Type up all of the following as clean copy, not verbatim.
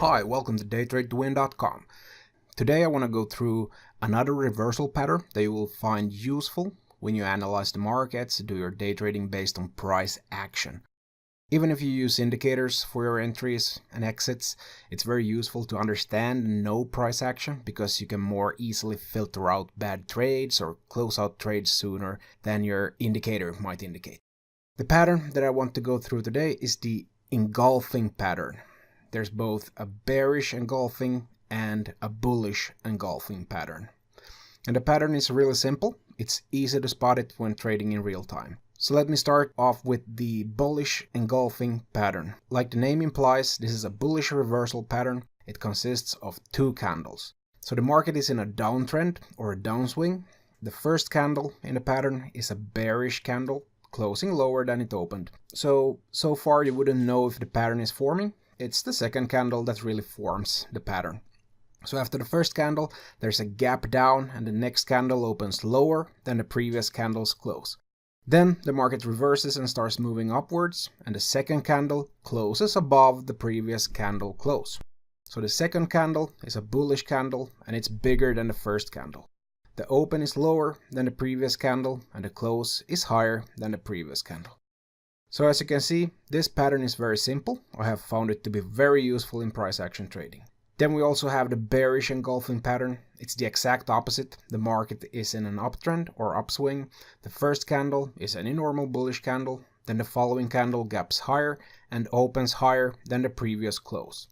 Hi, welcome to DayTradeToWin.com. Today I want to go through another reversal pattern that you will find useful when you analyze the markets, do your day trading based on price action. Even if you use indicators for your entries and exits, it's very useful to understand and know price action because you can more easily filter out bad trades or close out trades sooner than your indicator might indicate. The pattern that I want to go through today is the engulfing pattern. There's both a bearish engulfing and a bullish engulfing pattern. And the pattern is really simple. It's easy to spot it when trading in real time. So let me start off with the bullish engulfing pattern. Like the name implies, this is a bullish reversal pattern. It consists of two candles. So the market is in a downtrend or a downswing. The first candle in the pattern is a bearish candle, closing lower than it opened. So far you wouldn't know if the pattern is forming. It's the second candle that really forms the pattern. So after the first candle, there's a gap down and the next candle opens lower than the previous candle's close. Then the market reverses and starts moving upwards, and the second candle closes above the previous candle close. So the second candle is a bullish candle and it's bigger than the first candle. The open is lower than the previous candle and the close is higher than the previous candle. So as you can see, this pattern is very simple. I have found it to be very useful in price action trading. Then we also have the bearish engulfing pattern. It's the exact opposite. The market is in an uptrend or upswing. The first candle is any normal bullish candle. Then the following candle gaps higher and opens higher than the previous close.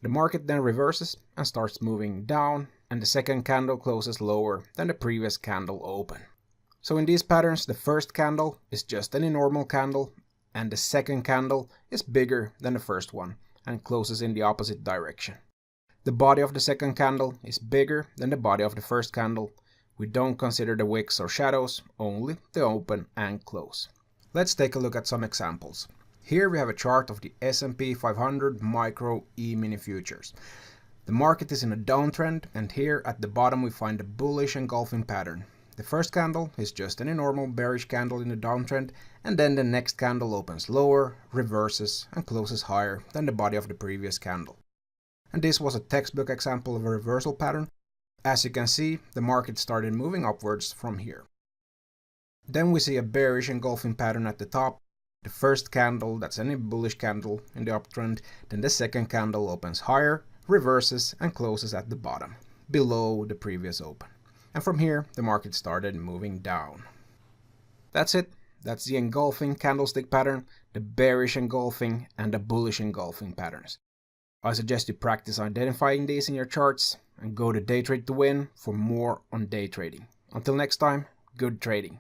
The market then reverses and starts moving down, and the second candle closes lower than the previous candle open. So in these patterns, the first candle is just any normal candle, and the second candle is bigger than the first one and closes in the opposite direction. The body of the second candle is bigger than the body of the first candle. We don't consider the wicks or shadows, only the open and close. Let's take a look at some examples. Here we have a chart of the S&P 500 Micro E-mini futures. The market is in a downtrend, and here at the bottom we find the bullish engulfing pattern. The first candle is just any normal bearish candle in the downtrend, and then the next candle opens lower, reverses, and closes higher than the body of the previous candle. And this was a textbook example of a reversal pattern. As you can see, the market started moving upwards from here. Then we see a bearish engulfing pattern at the top. The first candle, that's any bullish candle in the uptrend, then the second candle opens higher, reverses, and closes at the bottom, below the previous open. And from here, the market started moving down. That's it. That's the engulfing candlestick pattern, the bearish engulfing, and the bullish engulfing patterns. I suggest you practice identifying these in your charts and go to DayTradeToWin for more on day trading. Until next time, good trading.